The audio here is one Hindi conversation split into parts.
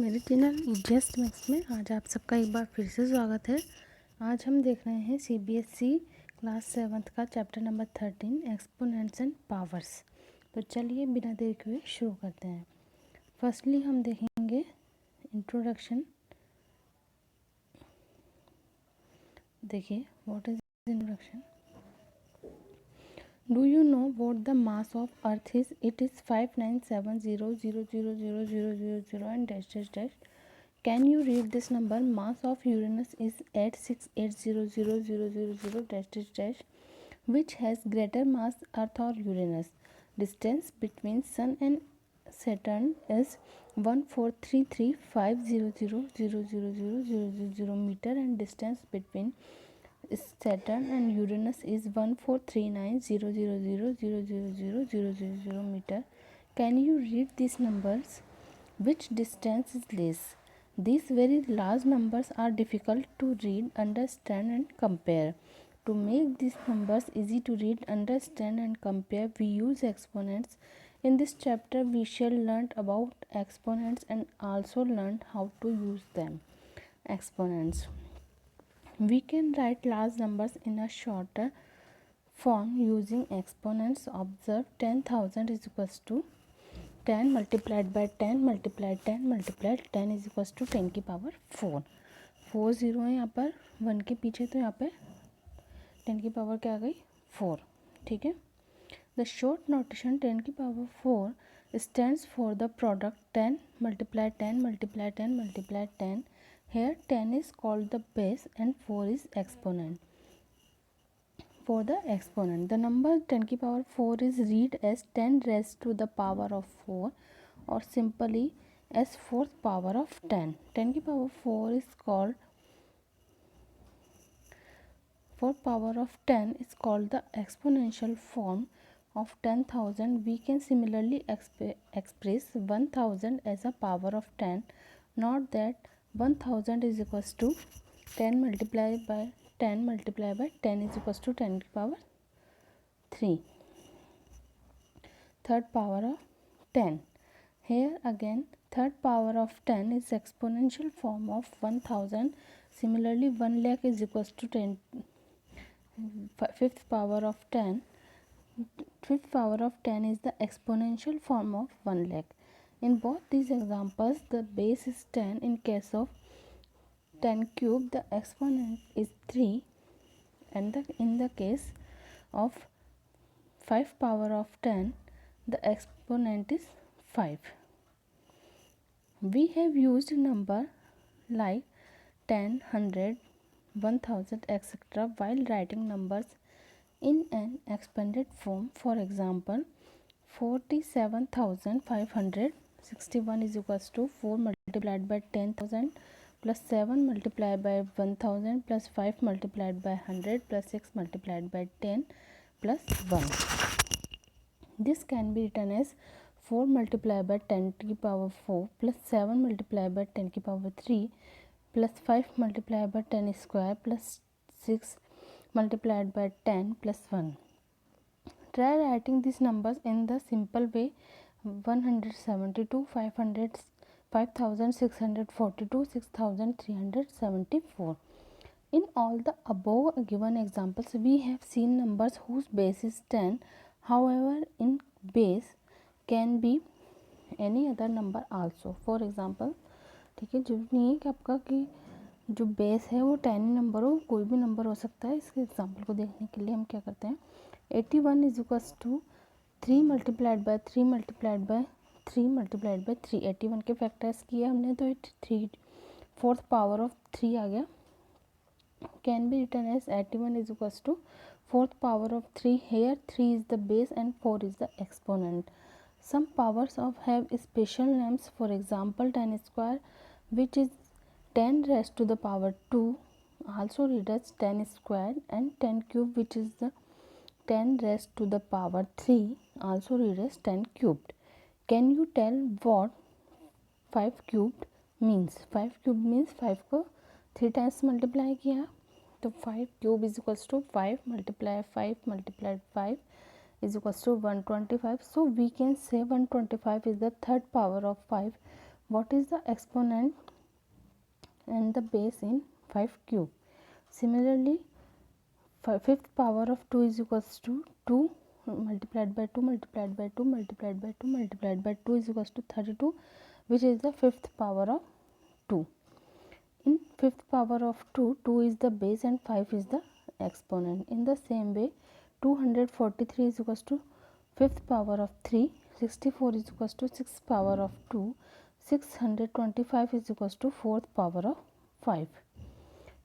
मेरे चैनल जस्ट मैथ्स में आज आप सबका एक बार फिर से स्वागत है। आज हम देख रहे हैं सीबीएसई क्लास 7th का chapter number 13 exponents and powers. तो चलिए बिना देर किए शुरू करते हैं। फर्स्टली हम देखेंगे इंट्रोडक्शन। देखिए what is introduction. Do you know what the mass of Earth is? It is 597000000 and dash dash dash. Can you read this number? Mass of Uranus is 868000000 dash dash dash. Which has greater mass, Earth or Uranus? Distance between Sun and Saturn is 143350000000 meter and distance between Saturn and Uranus is 143900000000 meter. Can you read these numbers? Which distance is less? These very large numbers are difficult to read, understand and compare. To make these numbers easy to read, understand and compare, we use exponents. In this chapter, we shall learn about exponents and also learn how to use them. Exponents. We can write large numbers in a shorter form using exponents. Observe 10,000 is equals to 10 multiplied by 10 multiplied 10 multiplied 10 is equals to 10 की पावर 4। 4 ज़ीरो है यहाँ पर, 1 के पीछे, तो यहाँ पे 10 की पावर क्या आ गई 4। ठीक है। द शॉर्ट नोटेशन 10 की power 4 stands for the product 10 multiplied 10 multiplied 10 multiplied 10. Here 10 is called the base and 4 is exponent. For the exponent, the number 10 की power 4 is read as 10 raised to the power of 4 or simply as 4th power of 10. 10 की power 4 is called 4th power of 10 is called the exponential form of 10,000. We can similarly express 1000 as a power of 10. Note that 1000 is equals to 10 multiplied by 10 multiplied by 10 is equals to 10 की power 3. Third power of 10. Here again third power of 10 is exponential form of 1000. Similarly 1 lakh is equals to 10 fifth power of 10. Fifth power of 10 is the exponential form of 1 lakh. In both these examples, the base is 10. In case of 10 cube, the exponent is 3, and in the case of 5 power of 10, the exponent is 5. We have used number like 10, 100, 1000, etc. while writing numbers in an expanded form. For example, 47,561 is equals to 4 multiplied by 10,000 plus 7 multiplied by 1000 plus 5 multiplied by 100 plus 6 multiplied by 10 plus 1. This can be written as 4 multiplied by 10 to the power 4 plus 7 multiplied by 10 to the power 3 plus 5 multiplied by 10 square plus 6 multiplied by 10 plus 1. Try writing these numbers in the simple way. 172, 500, 5642, 6374. In all the above given examples, we have seen numbers whose base is 10. However, in base can be any other number also. For example, ठीक है, जरूरी नहीं है कि आपका कि जो बेस है वो 10 नंबर हो, कोई भी नंबर हो सकता है। इसके एग्जाम्पल को देखने के लिए हम क्या करते हैं, 81 is equals to 3 multiplied by 3 multiplied by 3 multiplied by 3। 81 के फैक्टर्स किए हमने तो 3 फोर्थ पावर ऑफ 3 आ गया। Can be written as 81 is equals to fourth power of 3। Here 3 is the base and 4 is the exponent. Some powers of have special names. For example, 10 square, which is 10 raised to the power 2, also read as 10 squared, and 10 cube, which is the 10 raised to the power 3, also read as 10 cubed. Can you tell what 5 cubed means? 5 cubed means 5 को 3 times multiply किया, तो 5 cube is equals to 5 multiply 5 multiplied 5 is equals to 125. So we can say 125 is the third power of 5. What is the exponent and the base in 5 cube? Similarly, fifth power of 2 is equals to 2 multiplied by 2 multiplied by 2 multiplied by 2 multiplied by 2 is equals to 32, which is the fifth power of 2. In fifth power of 2, 2 is the base and 5 is the exponent. In the same way, 243 is equals to fifth power of 3, 64 is equals to sixth power of 2, 625 is equals to fourth power of 5.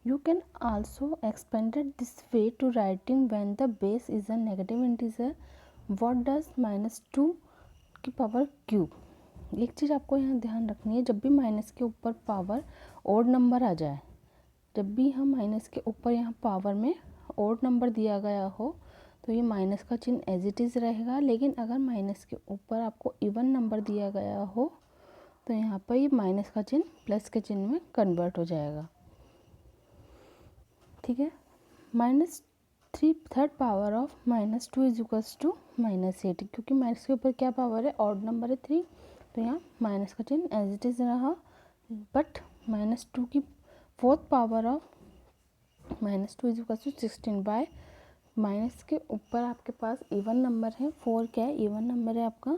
You can also expand it this way to writing when the base is a negative integer. What does -2 की पावर क्यूब? एक चीज़ आपको यहाँ ध्यान रखनी है, जब भी माइनस के ऊपर पावर ओड नंबर आ जाए, जब भी हम माइनस के ऊपर यहाँ पावर में ओड नंबर दिया गया हो तो ये माइनस का चिन्ह एज इट इज़ रहेगा, लेकिन अगर माइनस के ऊपर आपको इवन नंबर दिया गया हो तो यहाँ पर ये माइनस का चिन्ह प्लस के चिन्ह में कन्वर्ट हो जाएगा। ठीक है, -3 third power of -2 is equals to -8, क्योंकि माइनस के ऊपर क्या पावर है, ऑड नंबर है 3, तो यहाँ माइनस का चिन्ह एज इट इज़ रहा। बट -2 की fourth power of -2 is equals to 16 by minus के ऊपर आपके पास इवन नंबर है, 4 क्या है, इवन नंबर है आपका,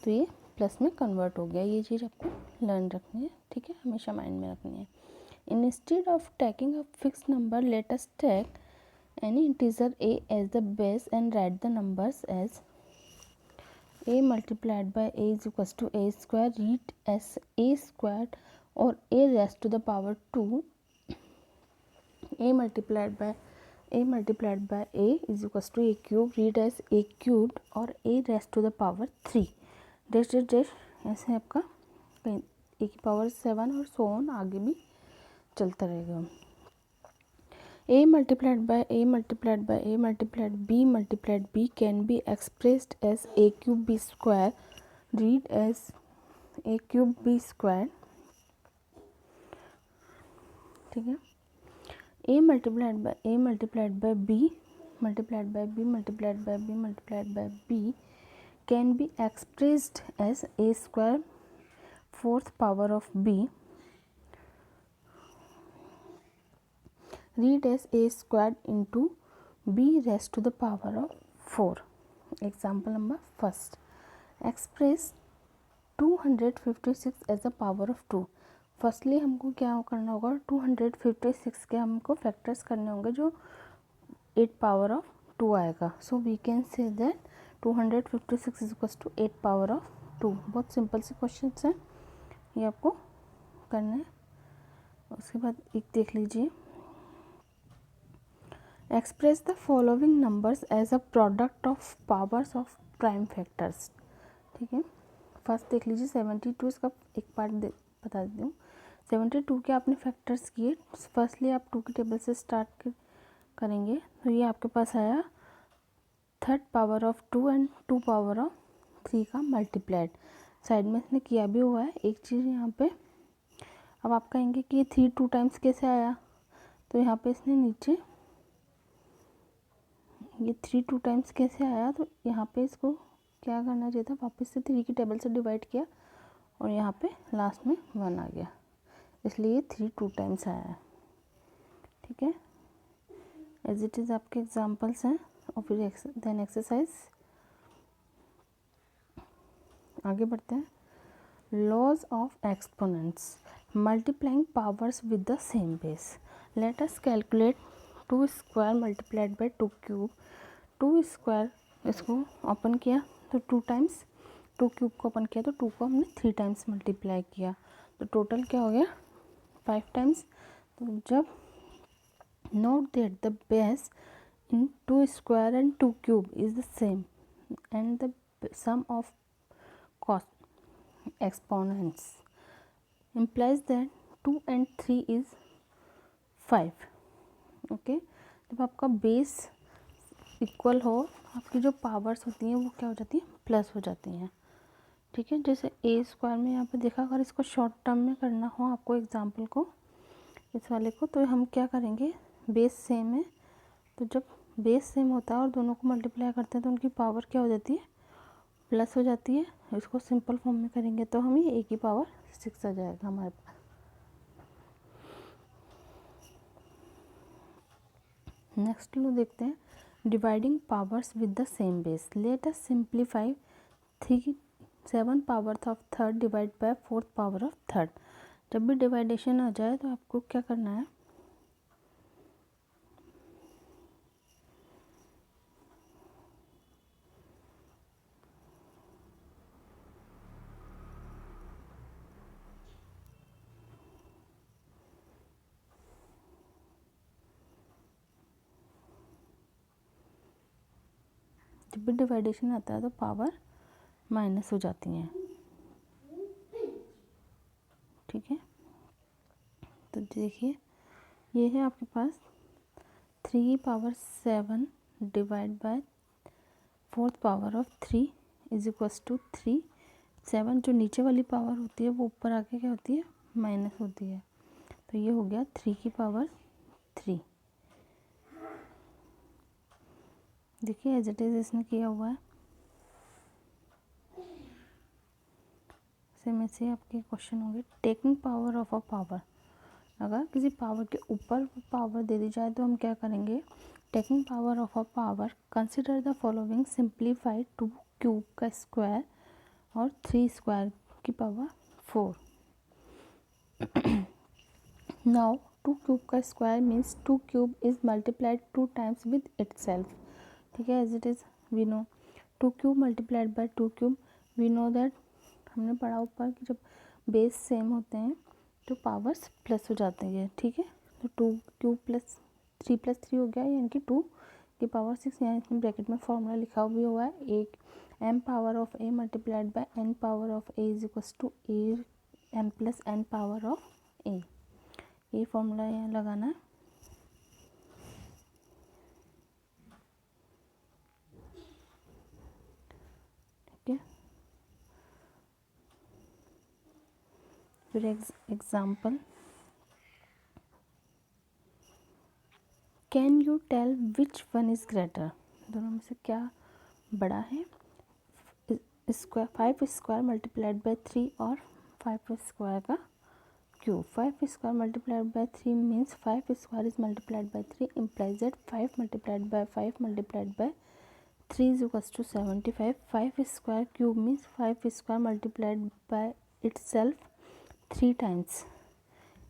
तो ये प्लस में कन्वर्ट हो गया। ये चीज़ आपको लर्न रखनी है, ठीक है, हमेशा माइंड में रखनी है। Instead of taking a fixed number, let us take any integer a as the base and write the numbers as a multiplied by a is equals to a square, read as a squared or a raised to the power 2. a multiplied by a is equals to a cube, read as a cubed or a raised to the power 3. Dash dash dash ऐसे आपका a की पावर 7 और सो ऑन आगे भी चलता रहेगा। a multiplied by a multiplied by a multiplied b can be expressed as a cube b square, read as a cube b square। ठीक है, a multiplied by a multiplied by b multiplied by b multiplied by b multiplied by b can be expressed as a square fourth power of b, read as a squared into b raised to the power of 4. Example number first, express 256 as a power of 2. Firstly हमको क्या करना होगा, 256 के हमको फैक्टर्स करने होंगे जो 8 पावर ऑफ 2 आएगा। So we can say that 256 is equals to 8 power of 2। बहुत सिंपल से क्वेश्चन हैं, ये आपको करना है। उसके बाद एक देख लीजिए, express the following numbers as a product of powers of prime factors. ठीक है, फर्स्ट देख लीजिए 72, इसका एक पार्ट बता देती हूँ। 72 के आपने फैक्टर्स किए, फर्स्टली आप 2 की टेबल से स्टार्ट करेंगे तो ये आपके पास आया third power of 2 and 2 power of 3 का मल्टीप्लाइड। साइड में इसने किया भी हुआ है एक चीज़ यहाँ पे। अब आप कहेंगे कि ये 3 2 टाइम्स कैसे आया, तो यहाँ पे इसने नीचे ये 3 2 टाइम्स कैसे आया, तो यहाँ पे इसको क्या करना चाहिए था, वापस से 3 की टेबल से डिवाइड किया और यहाँ पे लास्ट में 1 आ गया, इसलिए 3 2 टाइम्स आया है। ठीक है, एज इट इज़ आपके एग्जांपल्स हैं और फिर देन एक्सरसाइज। आगे बढ़ते हैं। Laws of exponents, multiplying powers with the same base. Let us calculate 2 square multiplied by 2 cube. 2 square इसको ओपन किया तो 2 टाइम्स, 2 क्यूब को ओपन किया तो 2 को हमने 3 टाइम्स मल्टीप्लाई किया, तो टोटल क्या हो गया 5 टाइम्स। तो जब note that the base in 2 square and 2 cube is the same and the sum of cost exponents implies that 2 and 3 is 5। Okay, जब आपका बेस इक्वल हो, आपकी जो पावर्स होती हैं वो क्या हो जाती हैं, प्लस हो जाती हैं। ठीक है, जैसे ए स्क्वायर में यहाँ पे देखा, अगर इसको शॉर्ट टर्म में करना हो आपको एग्जांपल को, इस वाले को, तो हम क्या करेंगे, बेस सेम है तो जब बेस सेम होता है और दोनों को मल्टीप्लाई करते हैं तो उनकी पावर क्या हो जाती है, प्लस हो जाती है। इसको सिंपल फॉर्म में करेंगे तो हमें ए की पावर 6 आ जाएगा हमारे पास। नेक्स्ट लो देखते हैं, dividing powers with the same base. Let us simplify 7 power of third divide by 4th power of third. जब भी डिवाइडेशन आ जाए तो आपको क्या करना है, जब भी डिवाइडेशन आता है तो पावर माइनस हो जाती हैं, ठीक है। तो देखिए ये है आपके पास 3 की power 7 divide by 4th power of 3 is equals to 3। 7 जो नीचे वाली पावर होती है वो ऊपर आके क्या होती है, माइनस होती है। तो ये हो गया 3 की पावर 3। देखिए एज इट इज़ इसने किया हुआ है। सेम ऐसे आपके क्वेश्चन होंगे, taking power of a power. अगर किसी पावर के ऊपर पावर दे दी जाए तो हम क्या करेंगे, taking power of a power consider the following, simplify 2 cube का स्क्वायर और 3 स्क्वायर की पावर 4। नाउ 2 क्यूब का square means 2 cube is multiplied 2 times with itself, ठीक है। As it is we know 2 cube multiplied by 2 cube, we know that हमने पढ़ा ऊपर कि जब बेस सेम होते हैं तो पावर्स प्लस हो जाती है, ठीक है। तो 2 क्यूब प्लस 3 हो गया, यानी कि 2 की पावर 6। यहाँ इसमें ब्रैकेट में फॉर्मूला लिखा भी हुआ है, एक m power of a multiplied by n power of a is equals to a m plus n power of a। ये फॉर्मूला यहाँ लगाना है, ठीक है। फिर example, can you tell which one is greater. दोनों में से क्या बड़ा है, स्क्वायर 5 स्क्वायर मल्टीप्लाइड बाय 3 और 5 स्क्वायर का cube. 5 square multiplied by 3 means 5 square is multiplied by 3 implies that 5 multiplied by 5 multiplied by 3 is equals to 75. 5 square cube means 5 square multiplied by itself 3 times.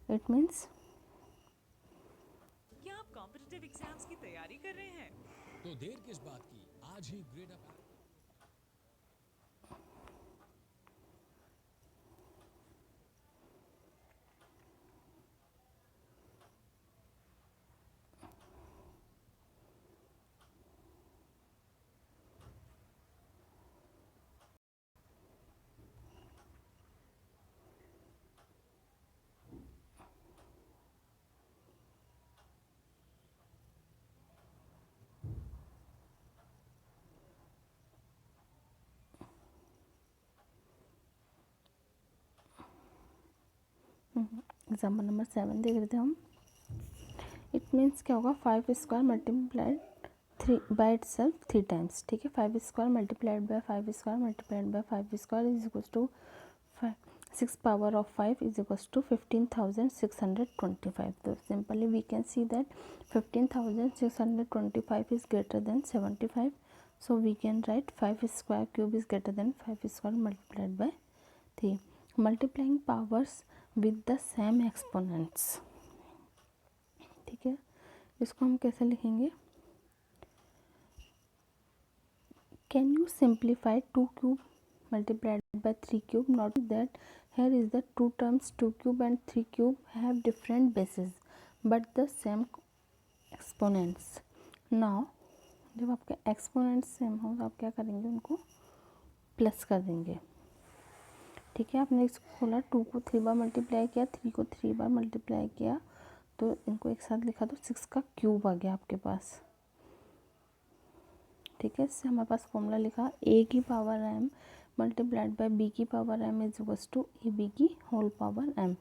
It means क्या आप कॉम्पिटिटिव एग्जाम्स की तैयारी कर रहे हैं? तो देर किस बात की, आज ही ग्रेड अप एग्जाम्पल नंबर 7 देख रहे थे हम। इट मीन्स क्या होगा, 5 square multiplied 3 by itself 3 times, ठीक है। 5 square multiplied by 5 square multiplied by 5 square is equal to 6 power of 5 is equals to 15,625. So simply we can see that 15,625 is greater than 75. So we can write 5 square cube is greater than 5 square multiplied by 3. Multiplying powers with the same exponents, ठीक है। इसको हम कैसे लिखेंगे, can you simplify 2 cube multiplied by 3 cube? Note that here is the two terms 2 cube and 3 cube have different bases but the same exponents. Now जब आपके एक्सपोनेंट्स सेम हो तो आप क्या करेंगे, उनको प्लस कर देंगे, ठीक है। आपने इसको खोला, 2 को 3 बार मल्टीप्लाई किया, 3 को 3 बार मल्टीप्लाई किया, तो इनको एक साथ लिखा तो 6 का क्यूब आ गया आपके पास, ठीक है। इससे हमारे पास फॉर्मूला लिखा a की power m multiplied by b की power m is equals to A B की होल पावर m।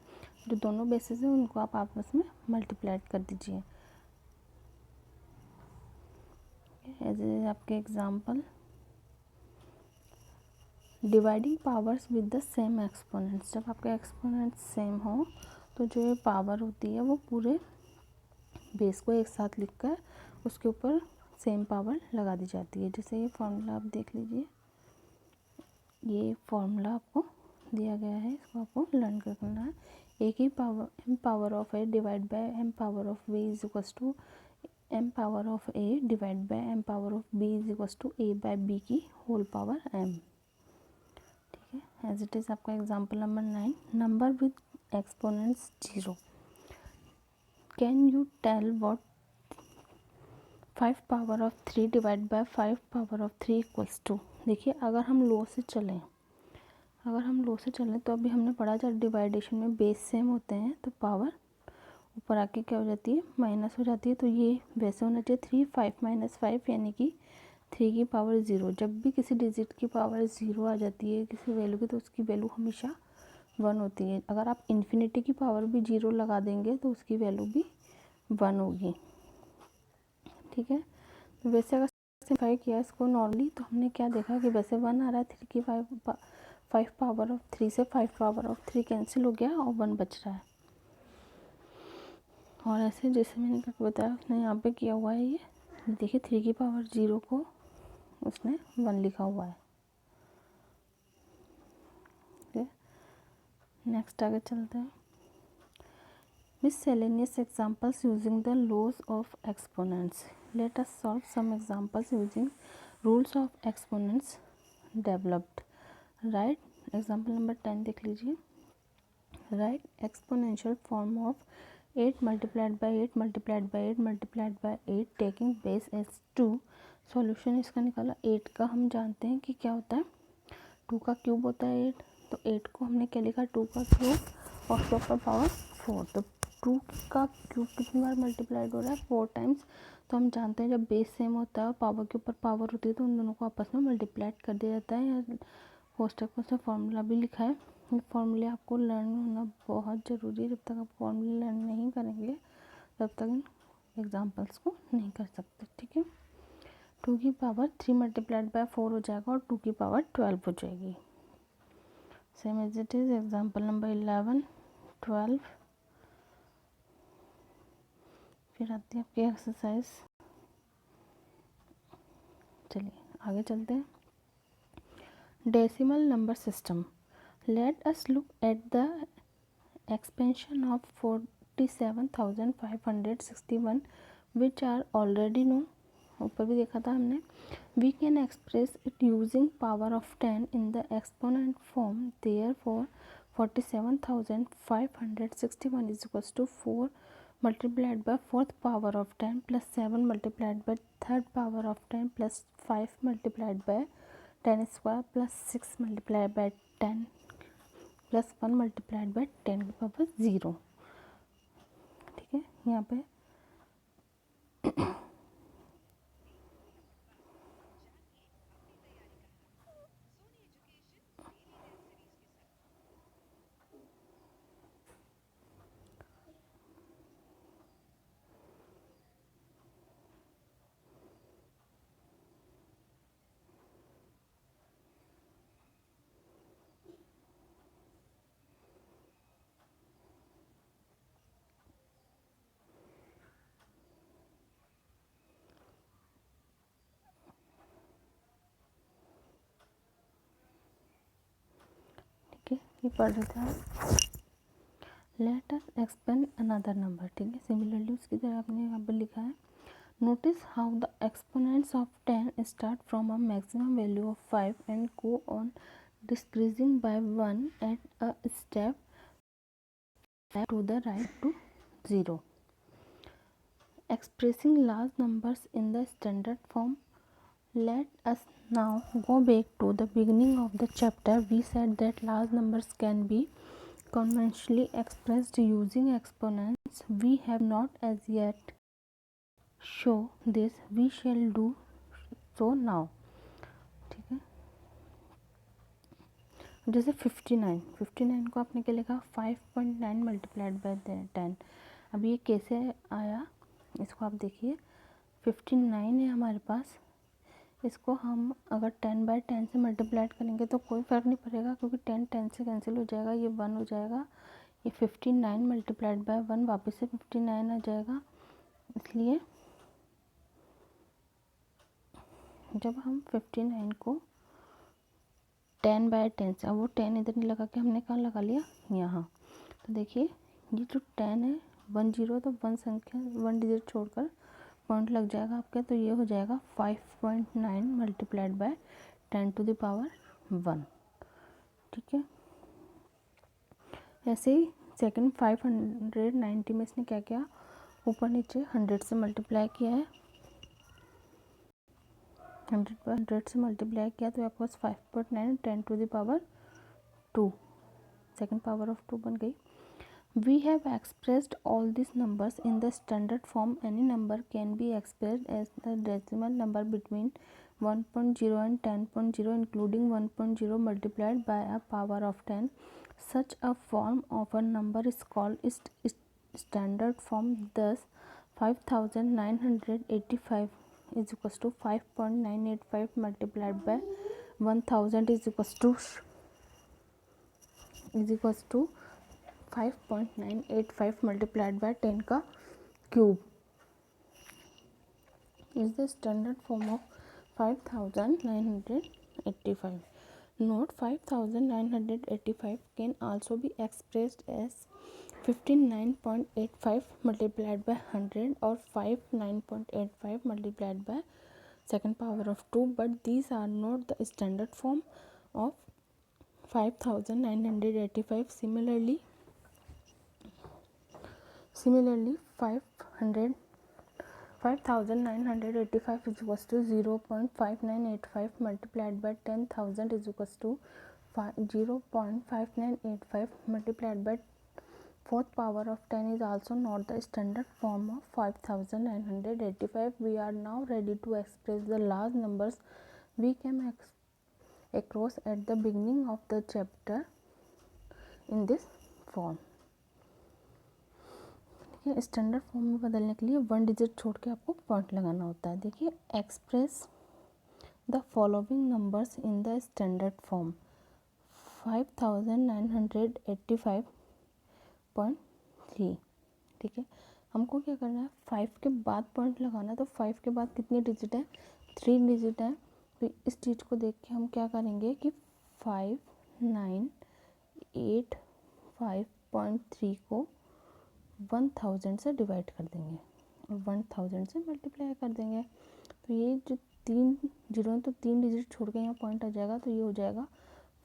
जो दोनों बेसिस हैं उनको आप आपस में मल्टीप्लाइड कर दीजिए। एज आपके example, dividing powers with the same exponents, जब आपके एक्सपोनेंट्स सेम हो तो जो ये पावर होती है वो पूरे बेस को एक साथ लिखकर उसके ऊपर सेम पावर लगा दी जाती है। जैसे ये फॉर्मूला आप देख लीजिए, ये फॉर्मूला आपको दिया गया है, इसको आपको लर्न करना है। एक ही power m power of a divide by m power of b is equals to m power of a divide by m power of b is equals to a by b की होल पावर एम। ठीक है, एज इट इज़ आपका example number 9, number with exponents 0। Can you tell what 5 power of 3 divide by 5 power of 3 equals to. देखिए अगर हम लो से चलें तो अभी हमने पढ़ा जब डिवाइडेशन में बेस सेम होते हैं तो पावर ऊपर आके क्या हो जाती है, माइनस हो जाती है। तो ये वैसे होना चाहिए 3 5 माइनस 5 यानी कि 3 की पावर 0। जब भी किसी डिजिट की पावर 0 आ जाती है किसी वैल्यू की तो उसकी वैल्यू हमेशा 1 होती है। अगर आप इन्फिनिटी की पावर भी 0 लगा देंगे तो उसकी वैल्यू भी 1 होगी। ठीक है, तो वैसे अगर सिम्प्लीफाई किया इसको नॉर्मली तो हमने क्या देखा कि वैसे 1 आ रहा है, 3 की 5 पावर ऑफ 3 से 5 पावर ऑफ 3 कैंसिल हो गया और 1 बच रहा है। और ऐसे जैसे मैंने क्या बताया उसने यहाँ पे किया हुआ है, ये देखिए 3 की पावर 0 को उसने 1 लिखा हुआ है। ठीक है, नेक्स्ट आगे चलते हैं। Miscellaneous examples using the laws of exponents. Let us solve some examples using rules of exponents developed. Right, example number 10 देख लीजिए। Write exponential form of 8 multiplied by 8 multiplied by 8 multiplied by 8 taking base as 2. Solution इसका निकाला। 8 का हम जानते हैं कि क्या होता है, 2 का क्यूब होता है 8। तो 8 को हमने क्या लिखा, 2 का क्यूब और उसके ऊपर पावर 4। तो 2 का क्यूब कितनी बार मल्टीप्लाइड हो रहा है, 4 टाइम्स। तो हम जानते हैं जब बेस सेम होता है और पावर के ऊपर पावर होती है तो उन दोनों को आपस में मल्टीप्लाइड कर दिया जाता है। या पोस्टर पर उसने फार्मूला भी लिखा है। ये फार्मूले आपको लर्न होना बहुत ज़रूरी है। जब तक आप फार्मूले लर्न नहीं करेंगे तब तक एग्जाम्पल्स को नहीं कर सकते। ठीक है, 2 की पावर 3 मल्टीप्लाइड बाय 4 हो जाएगा और 2 की पावर 12 हो जाएगी। Same as it is example number 11 12। फिर आती है आपकी एक्सरसाइज। चलिए आगे चलते हैं। Decimal number system. Let us look at the expansion of 47,561 which are already know. ऊपर भी देखा था हमने। We can express it using power of 10 in the exponent form. Therefore 47,561 is equals to 4 multiplied by 4th power of 10 plus 7 multiplied by 3rd power of 10 plus 5 multiplied by 10 square plus 6 multiplied by 10 plus 1 multiplied by 10 की पावर 0। ठीक है, यहाँ पे ठीक है, ये पढ़ रहे थे हम। Let us expand another number. ठीक है, सिमिलरली उसकी तरह आपने यहाँ पर लिखा है। Notice how the exponents of 10 start from a maximum value of 5 and go on decreasing by 1 at a step to the right to 0. Expressing large numbers in the standard form. Let us now go back to the beginning of the chapter. We said that large numbers can be conventionally expressed using exponents. We have not as yet show this, we shall do so now। ठीक है, जैसे 59 को आपने क्या लिखा, 5.9 मल्टीप्लाइड बाय 10। अब ये कैसे आया इसको आप देखिए। 59 है हमारे पास, इसको हम अगर 10/10 से मल्टीप्लाइड करेंगे तो कोई फ़र्क नहीं पड़ेगा, क्योंकि 10 से कैंसिल हो जाएगा, ये 1 हो जाएगा, ये 59 मल्टीप्लाइड बाय 1 वापस से 59 आ जाएगा। इसलिए जब हम 59 को 10/10 से, अब वो 10 इधर नहीं लगा के हमने कहाँ लगा लिया, यहाँ, तो देखिए ये जो 10 है 1 0, तो 1 संख्या 1 डिजिट छोड़कर पॉइंट लग जाएगा आपके, तो ये हो जाएगा 5.9 मल्टीप्लाइड बाय 10⁻1। ठीक है, ऐसे ही सेकंड 590 में इसने क्या किया, ऊपर नीचे 100 से मल्टीप्लाई किया है, 100 से मल्टीप्लाई किया तो आपके पास 5.9 10⁻2 सेकंड पावर ऑफ 2 बन गई। We have expressed all these numbers in the standard form. Any number can be expressed as the decimal number between 1.0 and 10.0, including 1.0 multiplied by a power of 10. Such a form of a number is called standard form. Thus, 5985 is equals to 5.985 multiplied by 1000 is equals to 5.985 multiplied by 10 का cube is the standard form of 5985. Note 5985 can also be expressed as 59.85 multiplied by 100 or 59.85 multiplied by second power of 2, but these are not the standard form of 5985. Similarly 5985 is equals to 0.5985 multiplied by 10,000 is equals to 0.5985 multiplied by fourth power of 10 is also not the standard form of 5985. We are now ready to express the large numbers we came across at the beginning of the chapter in this form. Standard form में बदलने के लिए 1 डिजिट छोड़ के आपको पॉइंट लगाना होता है। देखिए, express the following numbers in the standard form 5985.3। ठीक है, हमको क्या करना है, 5 के बाद पॉइंट लगाना है, तो 5 के बाद कितनी डिजिट है, 3 डिजिट है। तो इस चीज़ को देख के हम क्या करेंगे कि 5985.3 को 1000 से डिवाइड कर देंगे और 1000 से मल्टीप्लाई कर देंगे। तो ये जो 3 जीरो तो 3 डिजिट छोड़ के यहाँ पॉइंट आ जाएगा, तो ये हो जाएगा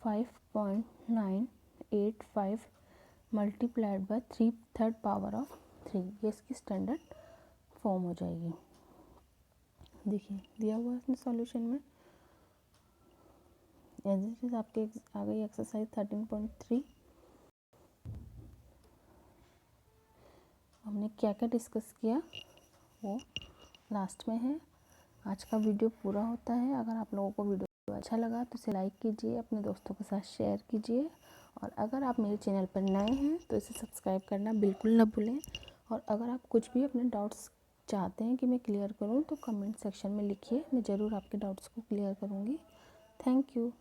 5.985 multiplied by 3 third power of 3। ये इसकी स्टैंडर्ड फॉर्म हो जाएगी। देखिए, दिया हुआ है इसने सॉल्यूशन में, एज इट इज आपके आ गई एक्सरसाइज 13.3। हमने क्या क्या डिस्कस किया वो लास्ट में है। आज का वीडियो पूरा होता है। अगर आप लोगों को वीडियो अच्छा लगा तो इसे लाइक कीजिए, अपने दोस्तों के साथ शेयर कीजिए, और अगर आप मेरे चैनल पर नए हैं तो इसे सब्सक्राइब करना बिल्कुल ना भूलें। और अगर आप कुछ भी अपने डाउट्स चाहते हैं कि मैं क्लियर करूं तो कमेंट सेक्शन में लिखिए, मैं ज़रूर आपके डाउट्स को क्लियर करूंगी। Thank you.